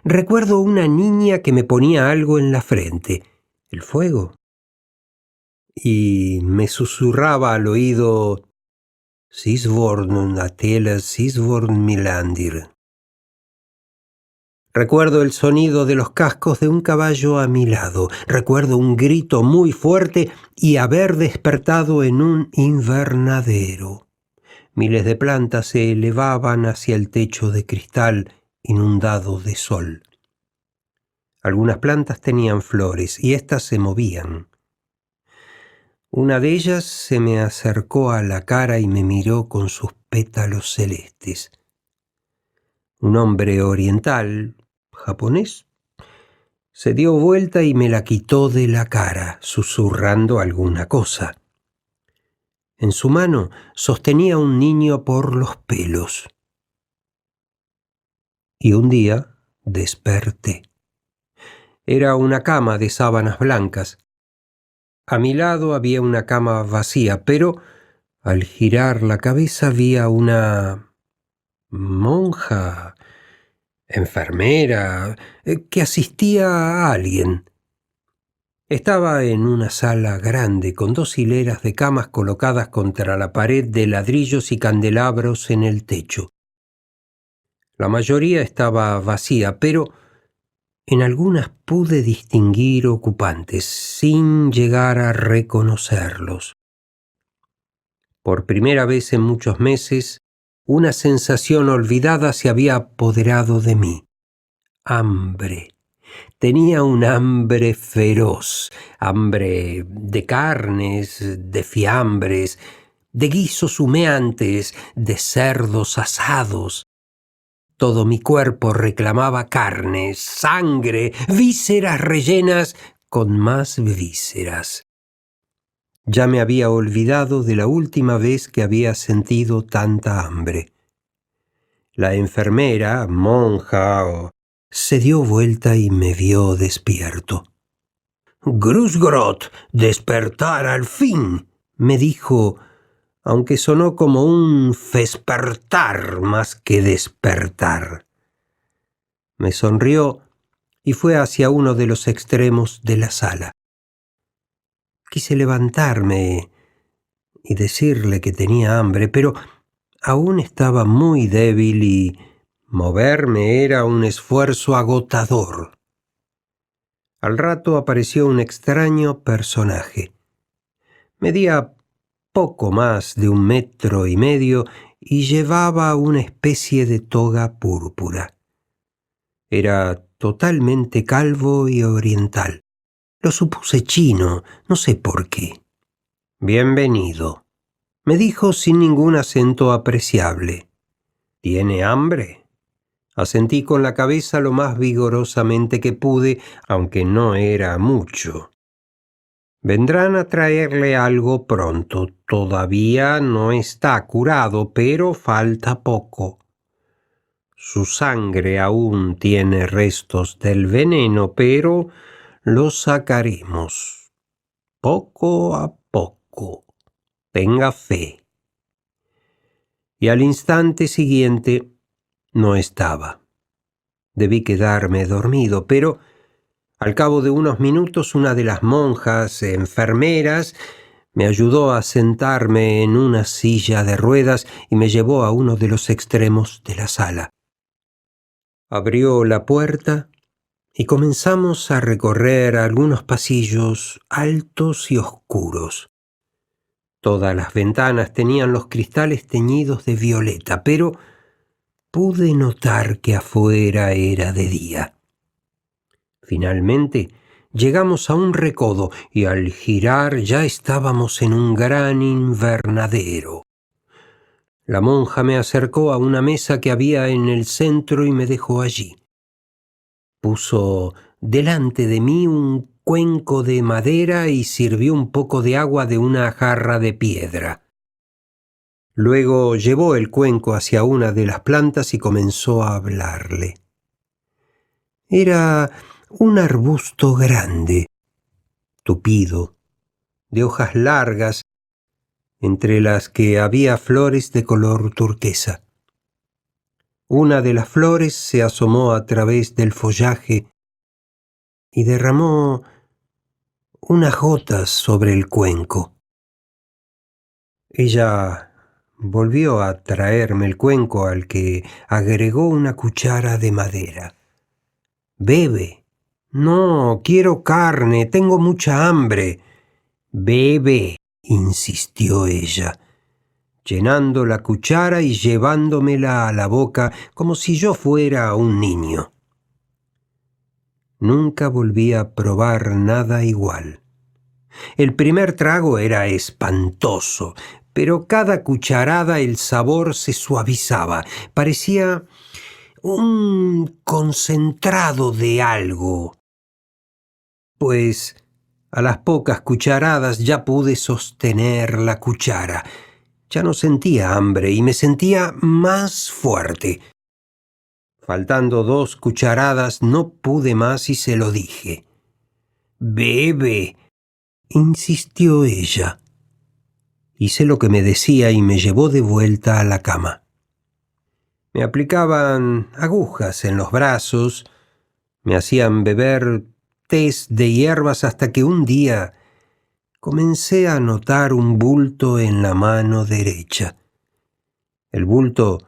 Recuerdo una niña que me ponía algo en la frente. ¿El fuego? Y me susurraba al oído: Sisvorn atela Sisvorn milandir. Recuerdo el sonido de los cascos de un caballo a mi lado. Recuerdo un grito muy fuerte y haber despertado en un invernadero. Miles de plantas se elevaban hacia el techo de cristal inundado de sol. Algunas plantas tenían flores y éstas se movían. Una de ellas se me acercó a la cara y me miró con sus pétalos celestes. Un hombre oriental, japonés, se dio vuelta y me la quitó de la cara, susurrando alguna cosa. En su mano sostenía un niño por los pelos. Y un día desperté. Era una cama de sábanas blancas. A mi lado había una cama vacía, pero al girar la cabeza vi a una monja, enfermera, que asistía a alguien. Estaba en una sala grande con 2 hileras de camas colocadas contra la pared de ladrillos y candelabros en el techo. La mayoría estaba vacía, pero en algunas pude distinguir ocupantes sin llegar a reconocerlos. Por primera vez en muchos meses, una sensación olvidada se había apoderado de mí. Hambre. Tenía un hambre feroz, hambre de carnes, de fiambres, de guisos humeantes, de cerdos asados. Todo mi cuerpo reclamaba carne, sangre, vísceras rellenas con más vísceras. Ya me había olvidado de la última vez que había sentido tanta hambre. La enfermera, monja, se dio vuelta y me vio despierto. «Grusgrot, despertar al fin», me dijo, aunque sonó como un fespertar más que despertar. Me sonrió y fue hacia uno de los extremos de la sala. Quise levantarme y decirle que tenía hambre, pero aún estaba muy débil y moverme era un esfuerzo agotador. Al rato apareció un extraño personaje. Medía poco más de 1,5 metros y llevaba una especie de toga púrpura. Era totalmente calvo y oriental. Lo supuse chino, no sé por qué. «Bienvenido», me dijo sin ningún acento apreciable. «¿Tiene hambre?» Asentí con la cabeza lo más vigorosamente que pude, aunque no era mucho. «Vendrán a traerle algo pronto. Todavía no está curado, pero falta poco. Su sangre aún tiene restos del veneno, pero lo sacaremos. Poco a poco. Tenga fe». Y al instante siguiente no estaba. Debí quedarme dormido, pero al cabo de unos minutos una de las monjas enfermeras me ayudó a sentarme en una silla de ruedas y me llevó a uno de los extremos de la sala. Abrió la puerta y comenzamos a recorrer algunos pasillos altos y oscuros. Todas las ventanas tenían los cristales teñidos de violeta, pero pude notar que afuera era de día. Finalmente llegamos a un recodo y al girar ya estábamos en un gran invernadero. La monja me acercó a una mesa que había en el centro y me dejó allí. Puso delante de mí un cuenco de madera y sirvió un poco de agua de una jarra de piedra. Luego llevó el cuenco hacia una de las plantas y comenzó a hablarle. Era un arbusto grande, tupido, de hojas largas, entre las que había flores de color turquesa. Una de las flores se asomó a través del follaje y derramó unas gotas sobre el cuenco. Ella volvió a traerme el cuenco, al que agregó una cuchara de madera. «Bebe». «No, quiero carne, tengo mucha hambre». «Bebe», insistió ella, llenando la cuchara y llevándomela a la boca como si yo fuera un niño. Nunca volví a probar nada igual. El primer trago era espantoso, pero cada cucharada el sabor se suavizaba. Parecía un concentrado de algo. Pues a las pocas cucharadas ya pude sostener la cuchara. Ya no sentía hambre y me sentía más fuerte. Faltando 2 cucharadas no pude más y se lo dije. «Bebe», insistió ella. Hice lo que me decía y me llevó de vuelta a la cama. Me aplicaban agujas en los brazos, me hacían beber tés de hierbas hasta que un día comencé a notar un bulto en la mano derecha. El bulto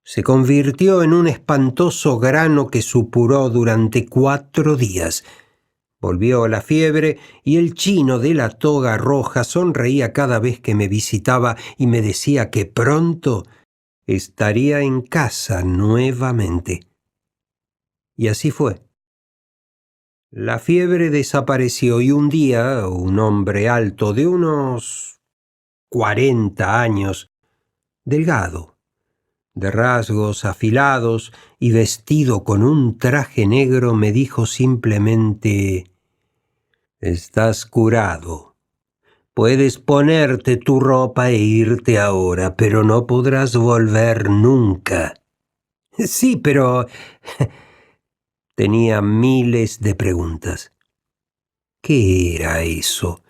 se convirtió en un espantoso grano que supuró durante 4 días. Volvió la fiebre y el chino de la toga roja sonreía cada vez que me visitaba y me decía que pronto estaría en casa nuevamente. Y así fue. La fiebre desapareció y un día un hombre alto de unos 40 años, delgado, de rasgos afilados y vestido con un traje negro, me dijo simplemente: «Estás curado. Puedes ponerte tu ropa e irte ahora, pero no podrás volver nunca». «Sí, pero...» Tenía miles de preguntas. ¿Qué era eso?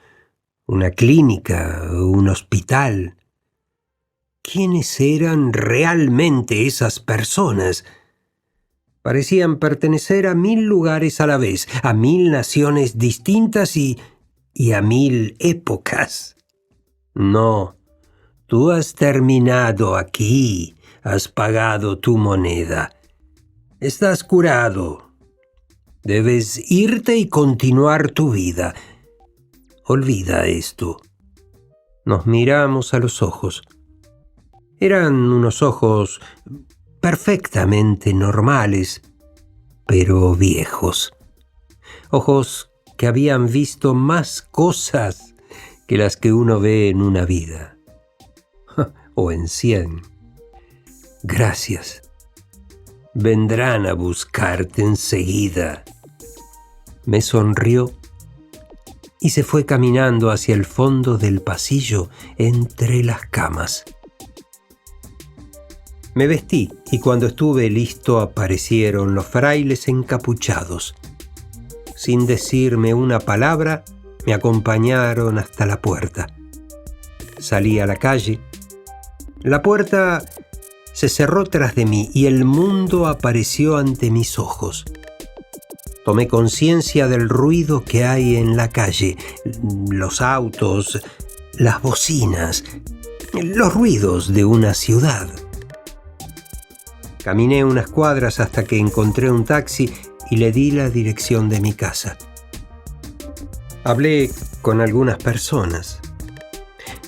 ¿Una clínica? ¿Un hospital? ¿Quiénes eran realmente esas personas? Parecían pertenecer a 1000 lugares a la vez, a 1000 naciones distintas y a 1000 épocas. No, tú has terminado aquí, has pagado tu moneda. Estás curado. Debes irte y continuar tu vida. Olvida esto». Nos miramos a los ojos. Eran unos ojos perfectamente normales, pero viejos. Ojos que habían visto más cosas que las que uno ve en una vida. O en 100. «Gracias. Vendrán a buscarte enseguida». Me sonrió y se fue caminando hacia el fondo del pasillo entre las camas. Me vestí y cuando estuve listo aparecieron los frailes encapuchados. Sin decirme una palabra, me acompañaron hasta la puerta. Salí a la calle. La puerta se cerró tras de mí y el mundo apareció ante mis ojos. Tomé conciencia del ruido que hay en la calle, los autos, las bocinas, los ruidos de una ciudad. Caminé unas cuadras hasta que encontré un taxi y le di la dirección de mi casa. Hablé con algunas personas.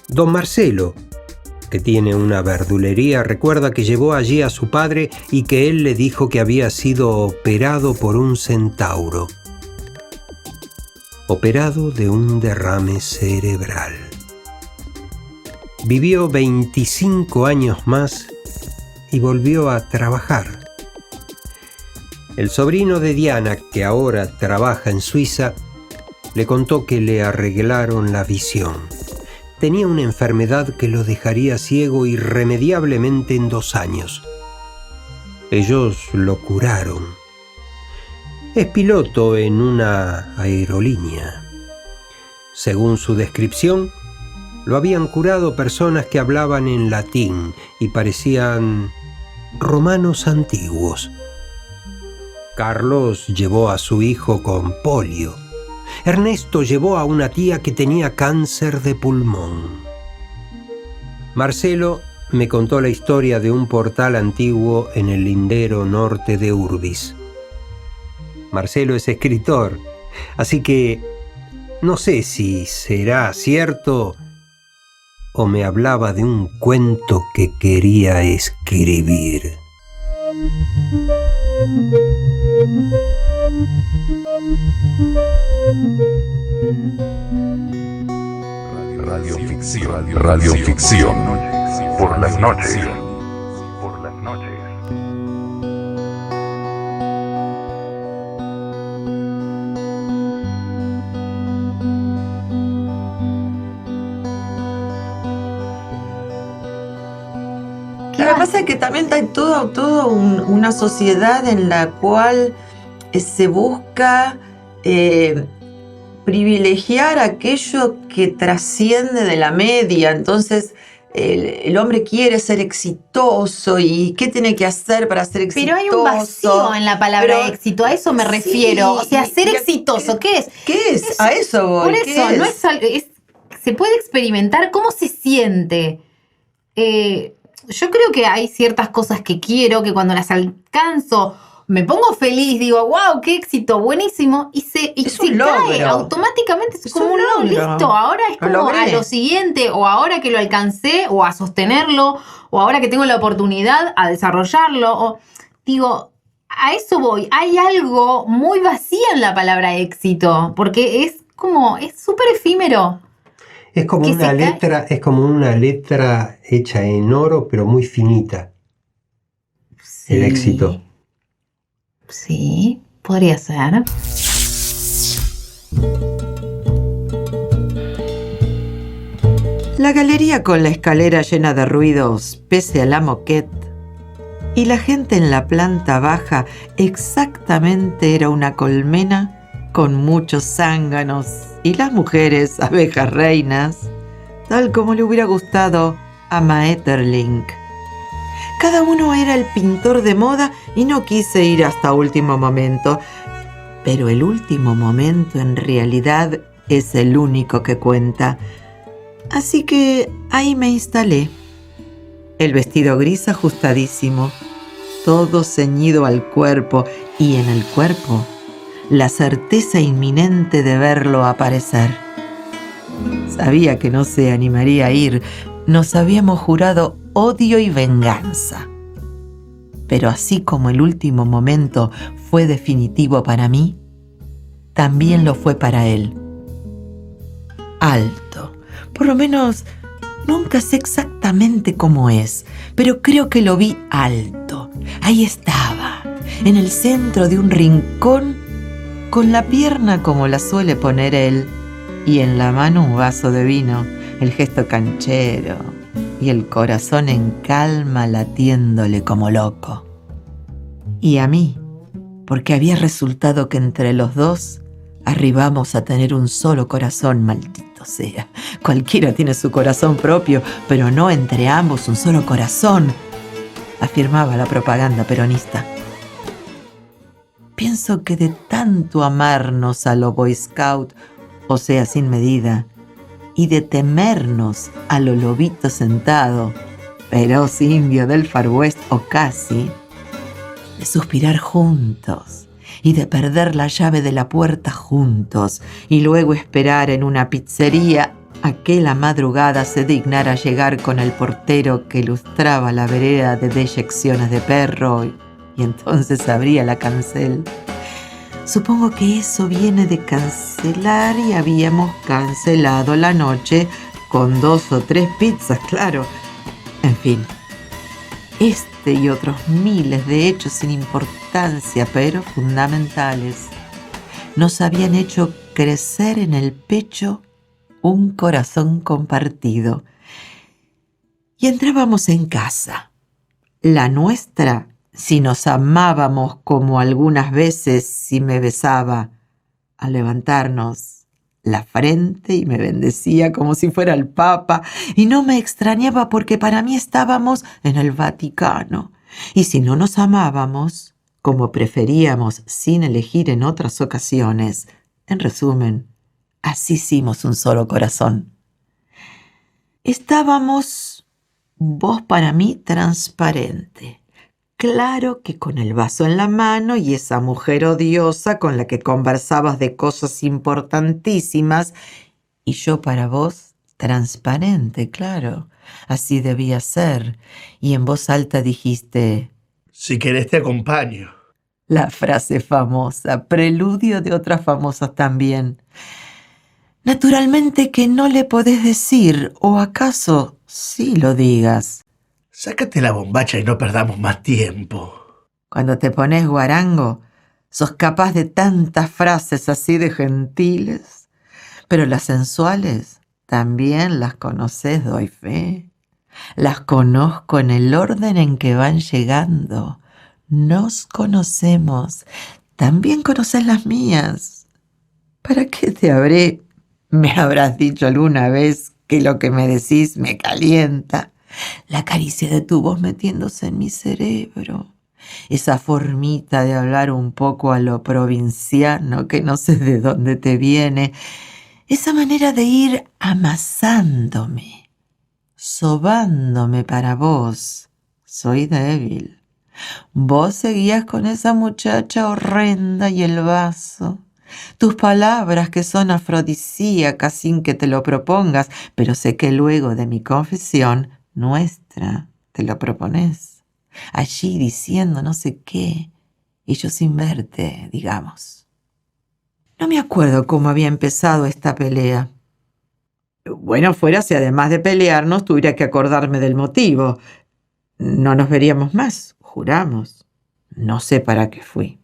Don Marcelo, que tiene una verdulería, recuerda que llevó allí a su padre y que él le dijo que había sido operado por un centauro. Operado de un derrame cerebral. Vivió 25 años más y volvió a trabajar. El sobrino de Diana, que ahora trabaja en Suiza, le contó que le arreglaron la visión. Tenía una enfermedad que lo dejaría ciego irremediablemente en 2 años. Ellos lo curaron. Es piloto en una aerolínea. Según su descripción, lo habían curado personas que hablaban en latín y parecían romanos antiguos. Carlos llevó a su hijo con polio. Ernesto llevó a una tía que tenía cáncer de pulmón. Marcelo me contó la historia de un portal antiguo en el lindero norte de Urbis. Marcelo es escritor, así que no sé si será cierto o me hablaba de un cuento que quería escribir. Radioficción. Por las noches. Por las noches. Lo que pasa es que también hay una sociedad en la cual se busca privilegiar aquello que trasciende de la media. Entonces el hombre quiere ser exitoso y ¿qué tiene que hacer para ser exitoso? Pero hay un vacío en la palabra éxito, a eso me refiero. O sea, ser exitoso, ¿qué es? ¿Qué es? A eso voy. Por eso, no es se puede experimentar cómo se siente. Yo creo que hay ciertas cosas que quiero, que cuando las alcanzo me pongo feliz, digo, wow, qué éxito, buenísimo, y se cae automáticamente, es como un logro, listo, ahora es como a lo siguiente, o ahora que lo alcancé, o a sostenerlo, o ahora que tengo la oportunidad a desarrollarlo, o digo, a eso voy, hay algo muy vacío en la palabra éxito, porque es súper efímero. Es como una letra hecha en oro, pero muy finita. Sí. El éxito. Sí, podría ser. La galería con la escalera llena de ruidos, pese a la moquette, y la gente en la planta baja exactamente era una colmena con muchos zánganos, y las mujeres abejas reinas, tal como le hubiera gustado a Maeterlinck. Cada uno era el pintor de moda y no quise ir hasta último momento, pero el último momento en realidad es el único que cuenta. Así que ahí me instalé. El vestido gris ajustadísimo, todo ceñido al cuerpo, y en el cuerpo la certeza inminente de verlo aparecer. Sabía que no se animaría a ir, nos habíamos jurado odio y venganza. Pero así como el último momento fue definitivo para mí, también lo fue para él. Alto, por lo menos nunca sé exactamente cómo es, pero creo que lo vi alto. Ahí estaba, en el centro de un rincón, con la pierna como la suele poner él, y en la mano un vaso de vino, el gesto canchero y el corazón en calma latiéndole como loco. Y a mí, porque había resultado que entre los dos arribamos a tener un solo corazón, maldito sea. Cualquiera tiene su corazón propio, pero no entre ambos un solo corazón, afirmaba la propaganda peronista. Pienso que de tanto amarnos a lo Boy Scout, o sea, sin medida, y de temernos a lo lobito sentado, feroz indio del Far West o casi, de suspirar juntos y de perder la llave de la puerta juntos y luego esperar en una pizzería a que la madrugada se dignara llegar con el portero que lustraba la vereda de deyecciones de perro, y entonces abría la cancel. Supongo que eso viene de cancelar, y habíamos cancelado la noche con 2 o 3 pizzas, claro. En fin, este y otros miles de hechos sin importancia, pero fundamentales, nos habían hecho crecer en el pecho un corazón compartido. Y entrábamos en casa, la nuestra, si nos amábamos como algunas veces si me besaba al levantarnos la frente y me bendecía como si fuera el Papa, y no me extrañaba porque para mí estábamos en el Vaticano. Y si no nos amábamos, como preferíamos sin elegir en otras ocasiones, en resumen, así hicimos un solo corazón. Estábamos Vos para mí transparente. Claro que con el vaso en la mano y esa mujer odiosa con la que conversabas de cosas importantísimas. Y yo para vos transparente, claro. Así debía ser. Y en voz alta dijiste... Si querés te acompaño. La frase famosa, preludio de otras famosas también. Naturalmente que no le podés decir, o acaso sí lo digas. Sácate la bombacha y no perdamos más tiempo. Cuando te pones guarango, sos capaz de tantas frases así de gentiles, pero las sensuales también las conocés, doy fe. Las conozco en el orden en que van llegando. Nos conocemos. También conoces las mías. ¿Para qué te habré? Me habrás dicho alguna vez que lo que me decís me calienta. La caricia de tu voz metiéndose en mi cerebro. Esa formita de hablar un poco a lo provinciano que no sé de dónde te viene. Esa manera de ir amasándome, sobándome para vos. Soy débil. Vos seguías con esa muchacha horrenda y el vaso. Tus palabras que son afrodisíacas sin que te lo propongas, pero sé que luego de mi confesión nuestra te lo propones. Allí diciendo no sé qué, y yo sin verte, digamos. No me acuerdo cómo había empezado esta pelea. Bueno, fuera si además de pelearnos tuviera que acordarme del motivo. No nos veríamos más, juramos. No sé para qué fui.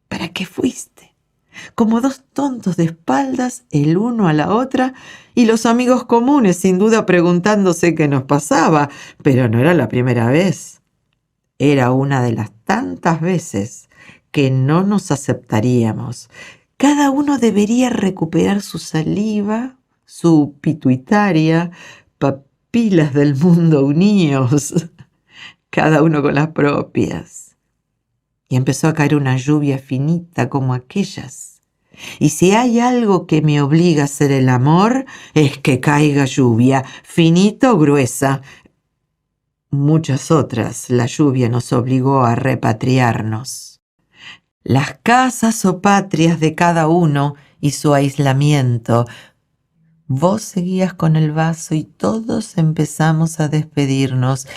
¿Para qué fuiste? Como dos tontos de espaldas, el uno a la otra, y los amigos comunes sin duda preguntándose qué nos pasaba, pero no era la primera vez. Era una de las tantas veces que no nos aceptaríamos. Cada uno debería recuperar su saliva, su pituitaria, papilas del mundo unidos, cada uno con las propias. Y empezó a caer una lluvia finita como aquellas. Y si hay algo que me obliga a hacer el amor, es que caiga lluvia, finita o gruesa. Muchas otras la lluvia nos obligó a repatriarnos. Las casas o patrias de cada uno y su aislamiento. Vos seguías con el vaso y todos empezamos a despedirnos.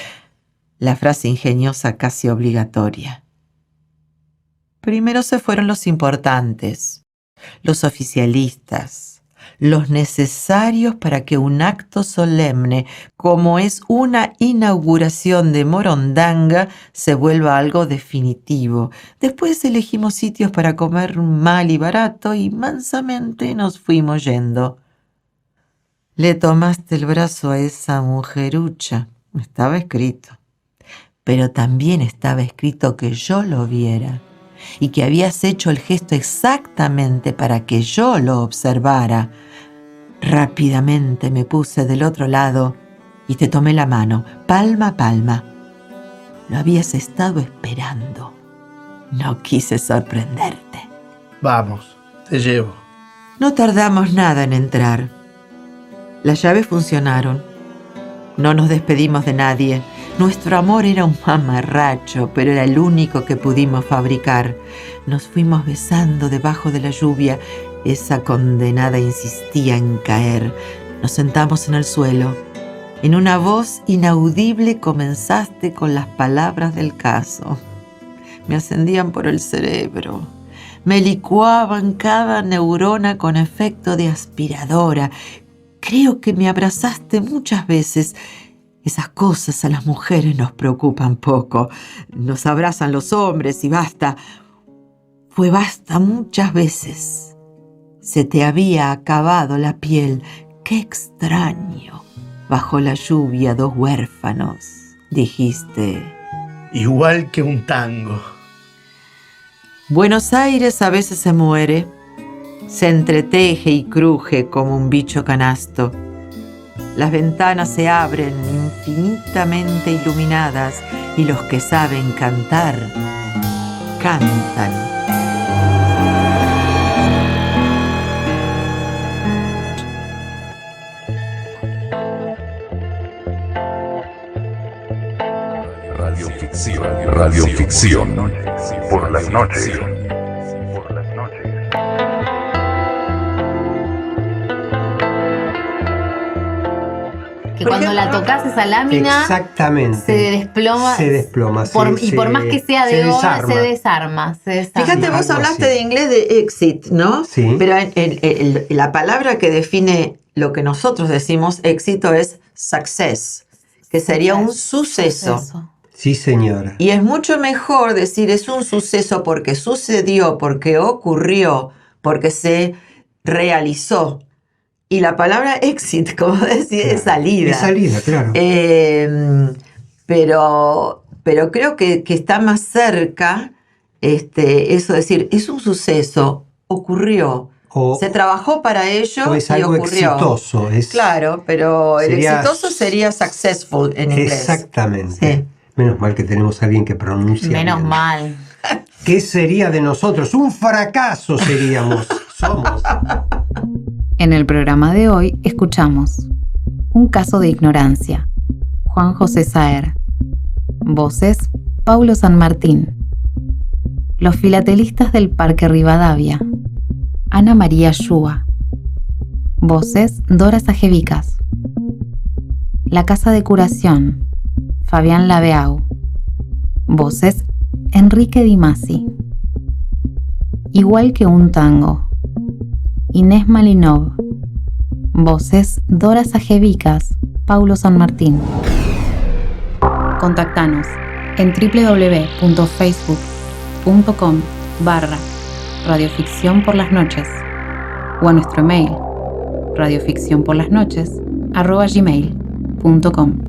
La frase ingeniosa casi obligatoria. Primero se fueron los importantes, los oficialistas, los necesarios para que un acto solemne, como es una inauguración de Morondanga, se vuelva algo definitivo. Después elegimos sitios para comer mal y barato y mansamente nos fuimos yendo. Le tomaste el brazo a esa mujerucha. Estaba escrito. Pero también estaba escrito que yo lo viera y que habías hecho el gesto exactamente para que yo lo observara. Rápidamente me puse del otro lado y te tomé la mano, palma a palma. Lo habías estado esperando. No quise sorprenderte. Vamos, te llevo. No tardamos nada en entrar. Las llaves funcionaron. No nos despedimos de nadie. Nuestro amor era un mamarracho, pero era el único que pudimos fabricar. Nos fuimos besando debajo de la lluvia. Esa condenada insistía en caer. Nos sentamos en el suelo. En una voz inaudible comenzaste con las palabras del caso. Me ascendían por el cerebro. Me licuaban cada neurona con efecto de aspiradora. Creo que me abrazaste muchas veces. Esas cosas a las mujeres nos preocupan poco. Nos abrazan los hombres y basta. Fue basta muchas veces. Se te había acabado la piel. ¡Qué extraño! Bajo la lluvia, dos huérfanos, dijiste. Igual que un tango. Buenos Aires a veces se muere. Se entreteje y cruje como un bicho canasto. Las ventanas se abren infinitamente iluminadas y los que saben cantar, cantan. Radioficción. Radioficción. Por las noches. Que cuando la tocas esa lámina Exactamente. se desploma. Y por más que sea de oro, se desarma. Fíjate, vos Algo hablaste así. de inglés de exit, ¿no? Sí. Pero la palabra que define lo que nosotros decimos éxito es success, que sería un suceso. Sí, señora. Y es mucho mejor decir es un suceso porque sucedió, porque ocurrió, porque se realizó. Y la palabra exit, como decía, es salida. Es salida, claro. Pero creo que está más cerca eso de decir, es un suceso, ocurrió. Se trabajó para ello o es y algo ocurrió. exitoso. Claro, pero el exitoso sería successful en inglés. Exactamente. Sí. Menos mal que tenemos a alguien que pronuncia Menos bien. mal. ¿Qué sería de nosotros? Un fracaso seríamos. Somos. En el programa de hoy escuchamos Un caso de ignorancia, Juan José Saer. Voces, Paulo San Martín. Los filatelistas del Parque Rivadavia, Ana María Shua. Voces, Dora Sajevicas. La Casa de Curación, Fabián Labeau. Voces, Enrique Di Masi. Igual que un tango, Inés Malinov. Voces, Dora Sajevicas, Paulo San Martín. Contactanos en www.facebook.com/radioficción por las noches o a nuestro email radioficcionporlasnoches@gmail.com.